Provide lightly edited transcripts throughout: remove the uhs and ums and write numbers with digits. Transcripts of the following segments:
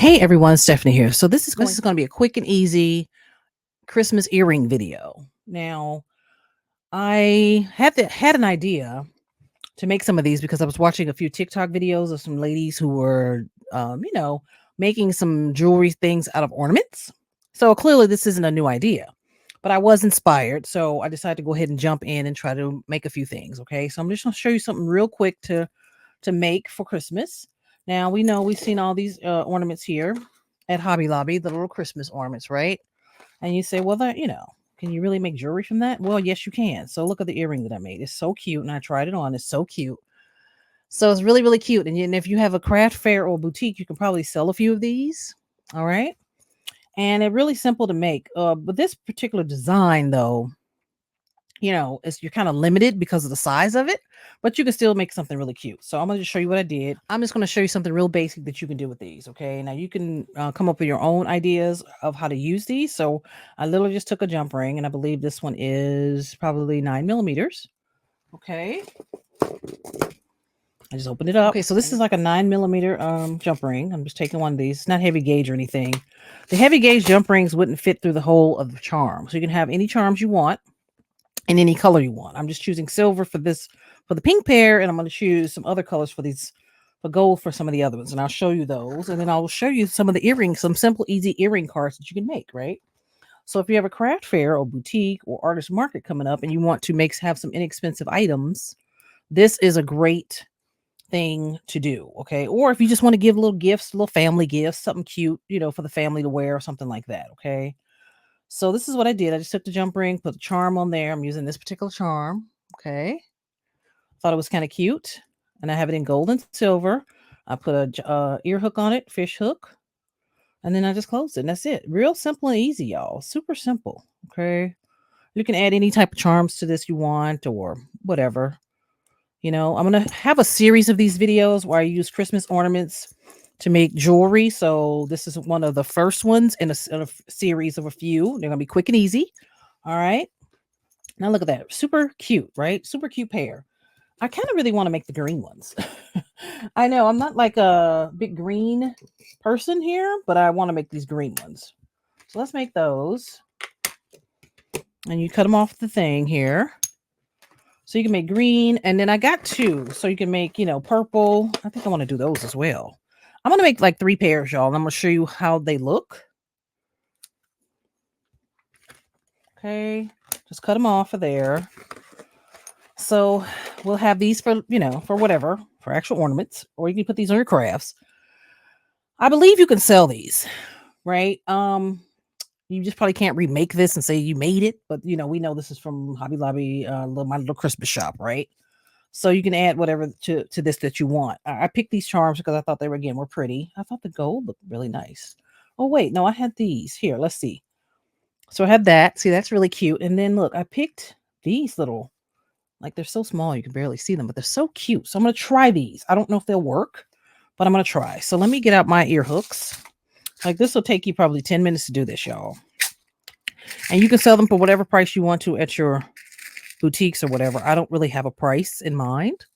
Hey everyone, Stephanie here. So this is going to be a quick and easy Christmas earring video. Now, I had an idea to make some of these because I was watching a few TikTok videos of some ladies who were, making some jewelry things out of ornaments. So clearly, this isn't a new idea, but I was inspired, so I decided to go ahead and jump in and try to make a few things. Okay, so I'm just going to show you something real quick to make for Christmas. Now we know we've seen all these ornaments here at Hobby Lobby, the little Christmas ornaments, right? And you say, well, can you really make jewelry from that? Well, yes, you can. So look at the earring that I made. It's so cute, and I tried it on. It's so cute. So it's really, really cute. And if you have a craft fair or boutique, you can probably sell a few of these. All right. And they're really simple to make. But this particular design, though, you're kind of limited because of the size of it, but you can still make something really cute. So I'm going to show you what I did. I'm just going to show you something real basic that you can do with these. Okay. Now you can come up with your own ideas of how to use these. So I literally just took a jump ring, and I believe this one is probably 9 millimeters. Okay. I just opened it up. Okay. So this is like a 9 millimeter jump ring. I'm just taking one of these. It's not heavy gauge or anything. The heavy gauge jump rings wouldn't fit through the hole of the charm. So you can have any charms you want in any color you want. I'm just choosing silver for the pink pair, and I'm going to choose some other colors for gold for some of the other ones, and I'll show you those, and then I'll show you some of the earrings, some simple, easy earring cards that you can make, right? So if you have a craft fair or boutique or artist market coming up, and you want to have some inexpensive items, this is a great thing to do, okay? Or if you just want to give little gifts, little family gifts, something cute, for the family to wear or something like that, okay? So this is what I did. I just took the jump ring, put the charm on there. I'm using this particular charm. Okay. Thought it was kind of cute. And I have it in gold and silver. I put a ear hook on it, fish hook. And then I just closed it. And that's it. Real simple and easy, y'all. Super simple. Okay. You can add any type of charms to this you want or whatever. I'm going to have a series of these videos where I use Christmas ornaments to make jewelry. So this is one of the first ones in a series of a few. They're going to be quick and easy. All right. Now look at that. Super cute, right? Super cute pair. I kind of really want to make the green ones. I know I'm not like a big green person here, but I want to make these green ones. So let's make those. And you cut them off the thing here. So you can make green, and then I got two. So you can make, purple. I think I want to do those as well. I'm going to make like 3 pairs, y'all. And I'm going to show you how they look. Okay. Just cut them off of there. So we'll have these for whatever, for actual ornaments, or you can put these on your crafts. I believe you can sell these, right? You just probably can't remake this and say you made it, but we know this is from Hobby Lobby, my little Christmas shop, right? So you can add whatever to this that you want. I picked these charms because I thought they were pretty. I thought the gold looked really nice. Oh wait, no, I had these here. Let's see. So I had that. See, that's really cute. And then look, I picked these little, like they're so small you can barely see them, but they're so cute. So I'm gonna try these. I don't know if they'll work, but I'm gonna try. So let me get out my ear hooks. Like this will take you probably 10 minutes to do this, y'all. And you can sell them for whatever price you want to at your boutiques or whatever. I don't really have a price in mind.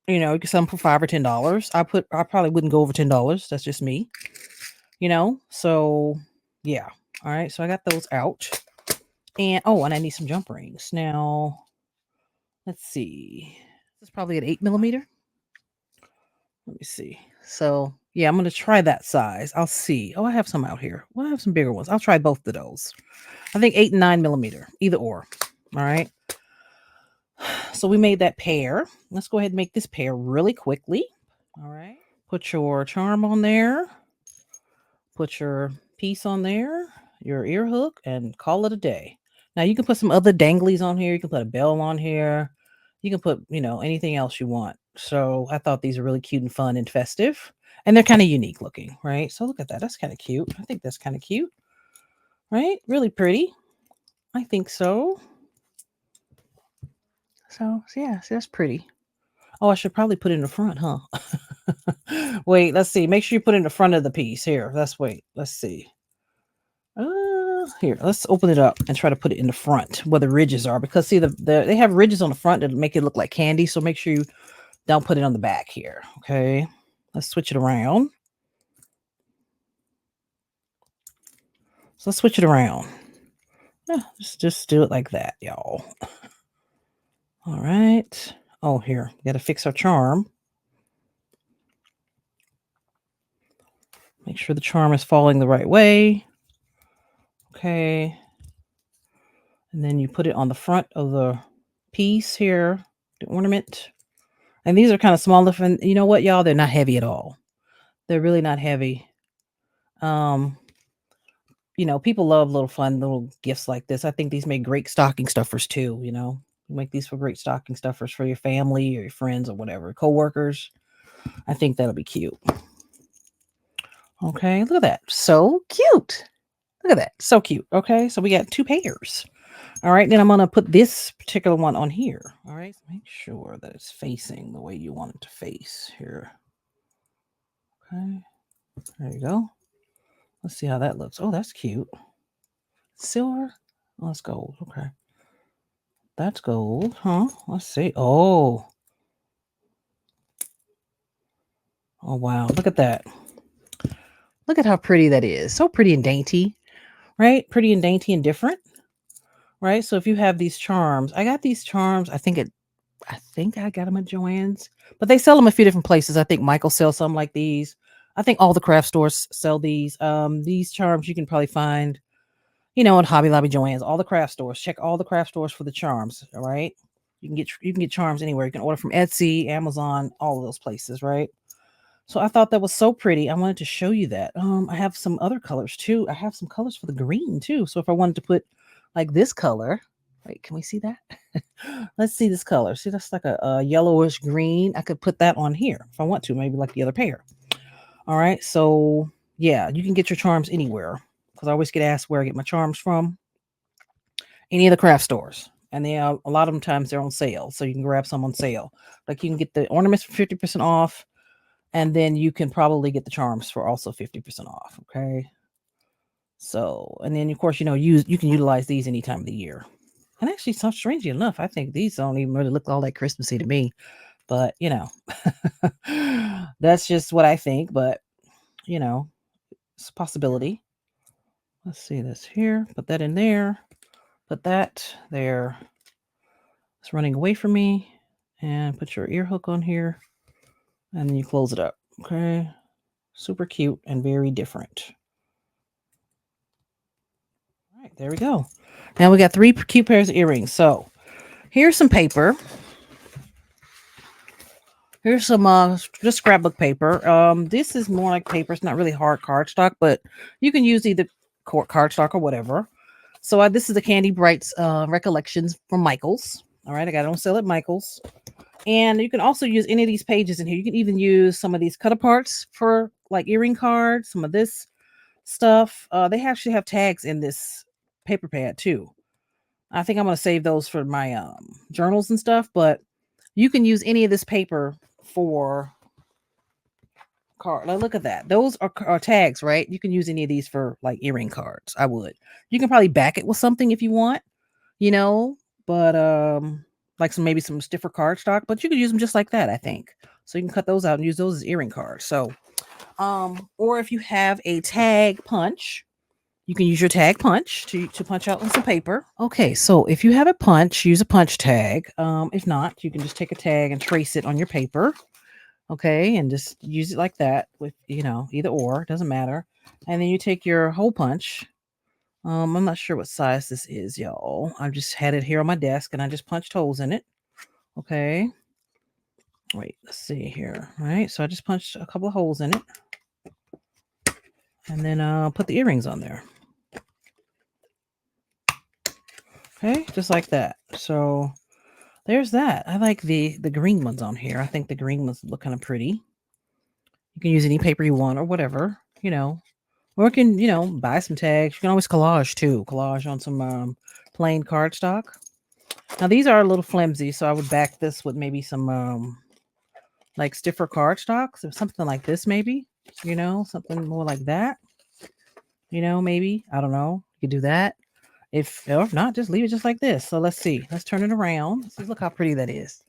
You can sell them for $5 or $10. I probably wouldn't go over $10. That's just me. So yeah. All right. So I got those out. And I need some jump rings. Now, let's see. This is probably an 8 millimeter. Let me see. So yeah, I'm gonna try that size. I'll see. Oh, I have some out here. Well, I have some bigger ones. I'll try both of those. I think 8 and 9 millimeter, either or. All right. So we made that pair. Let's go ahead and make this pair really quickly. All right. Put your charm on there. Put your piece on there, your ear hook, and call it a day. Now you can put some other danglies on here. You can put a bell on here. You can put, anything else you want. So I thought these are really cute and fun and festive. And they're kind of unique looking, right? So look at that. That's kind of cute. I think that's kind of cute. Right? Really pretty. I think so. So yeah, see, that's pretty. Oh, I should probably put it in the front, huh? Wait, let's see. Make sure you put it in the front of the piece. Here, let's see. Here, let's open it up and try to put it in the front where the ridges are, because see, they have ridges on the front that make it look like candy. So make sure you don't put it on the back here. Okay, let's switch it around. So let's switch it around. Yeah, just do it like that, y'all. All right. Oh, here, we got to fix our charm. Make sure the charm is falling the right way. Okay. And then you put it on the front of the piece here, the ornament. And these are kind of small. And you know what, y'all? They're not heavy at all. They're really not heavy. Um, people love little fun little gifts like this. I think these make great stocking stuffers too, Make these for great stocking stuffers for your family or your friends or whatever, coworkers. I think that'll be cute. Okay, look at that. So cute. Look at that. So cute. Okay, so we got 2 pairs. All right, then I'm going to put this particular one on here. All right, make sure that it's facing the way you want it to face here. Okay, there you go. Let's see how that looks. Oh, that's cute. Silver? Oh, that's gold. Okay. That's gold, huh? Let's see. Oh. Oh, wow. Look at that. Look at how pretty that is. So pretty and dainty, right? Pretty and dainty and different, right? So if you have these charms, I got these charms. I think I got them at Joann's, but they sell them a few different places. I think Michael sells some like these. I think all the craft stores sell these. These charms you can probably find, at Hobby Lobby, Joann's, all the craft stores. Check all the craft stores for the charms. All right, you can get charms anywhere. You can order from Etsy, Amazon, all of those places, right? So I thought that was so pretty. I wanted to show you that. I have some other colors too. I have some colors for the green too. So if I wanted to put like this color, wait, can we see that? Let's see this color. See, that's like a yellowish green. I could put that on here if I want to, maybe like the other pair. All right. So yeah, you can get your charms anywhere because I always get asked where I get my charms from. Any of the craft stores. And they a lot of them times they're on sale. So you can grab some on sale. Like you can get the ornaments for 50% off. And then you can probably get the charms for also 50% off. Okay. So, and then of course, you can utilize these any time of the year. And actually, so strangely enough, I think these don't even really look all that Christmassy to me. But that's just what I think. But it's a possibility. Let's see this here. Put that in there. Put that there. It's running away from me. And put your ear hook on here. And then you close it up. Okay. Super cute and very different. All right, there we go. Now we got 3 cute pairs of earrings. So here's some paper. Here's some just scrapbook paper. This is more like paper. It's not really hard cardstock, but you can use either cardstock or whatever. So this is the Candy Brights Recollections from Michaels. All right, I got it on sale at Michaels. And you can also use any of these pages in here. You can even use some of these cut aparts for like earring cards, some of this stuff. They actually have tags in this paper pad too. I think I'm going to save those for my journals and stuff, but you can use any of this paper for card. Like, look at that. Those are tags, right? You can use any of these for like earring cards. I would. You can probably back it with something if you want, but like maybe some stiffer cardstock, but you can use them just like that, I think. So you can cut those out and use those as earring cards. So or if you have a tag punch, you can use your tag punch to punch out on some paper. Okay, so if you have a punch, use a punch tag. If not, you can just take a tag and trace it on your paper. Okay, and just use it like that with, either or, doesn't matter. And then you take your hole punch. I'm not sure what size this is, y'all. I just had it here on my desk and I just punched holes in it. Okay. Wait, let's see here. All right, so I just punched a couple of holes in it. And then put the earrings on there. Okay, just like that. So there's that. I like the green ones on here. I think the green ones look kind of pretty. You can use any paper you want or whatever, Or you can, buy some tags. You can always collage too. Collage on some plain cardstock. Now these are a little flimsy, so I would back this with maybe some like stiffer cardstock. So something like this maybe, something more like that. Maybe. I don't know. You could do that. If not, just leave it just like this. So let's see. Let's turn it around. Look how pretty that is.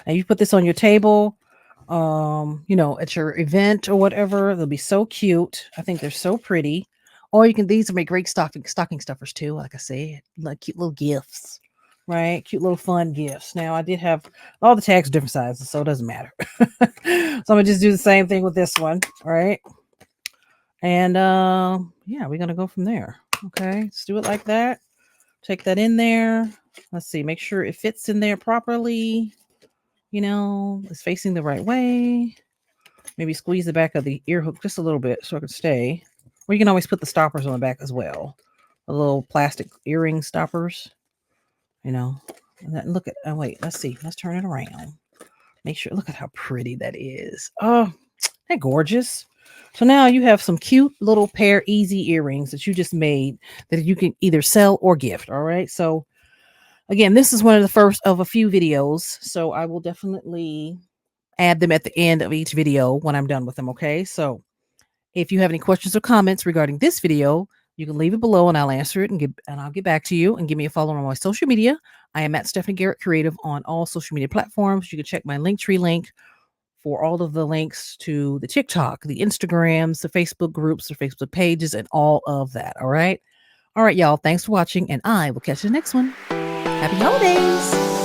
And you put this on your table, at your event or whatever. They'll be so cute. I think they're so pretty. Or you can, these will make great stocking stuffers too. Like I said, like cute little gifts, right? Cute little fun gifts. Now I did have all the tags are different sizes, so it doesn't matter. So I'm gonna just do the same thing with this one, all right? And yeah, we're gonna go from there. Okay, let's do it like that. Take that in there. Let's see, make sure it fits in there properly. You know, it's facing the right way. Maybe squeeze the back of the ear hook just a little bit so it can stay. Or you can always put the stoppers on the back as well. The little plastic earring stoppers. You know. And then look at, oh wait, let's see. Let's turn it around. Make sure, look at how pretty that is. Oh, they're gorgeous. So now you have some cute little pair easy earrings that you just made that you can either sell or gift. All right. So again, this is one of the first of a few videos. So I will definitely add them at the end of each video when I'm done with them. Okay. So if you have any questions or comments regarding this video, you can leave it below and I'll answer it and I'll get back to you, and give me a follow on my social media. I am at Stephanie Garrett Creative on all social media platforms. You can check my Linktree link for all of the links to the TikTok, the Instagrams, the Facebook groups, the Facebook pages, and all of that. All right. All right, y'all. Thanks for watching, and I will catch you in the next one. Happy holidays.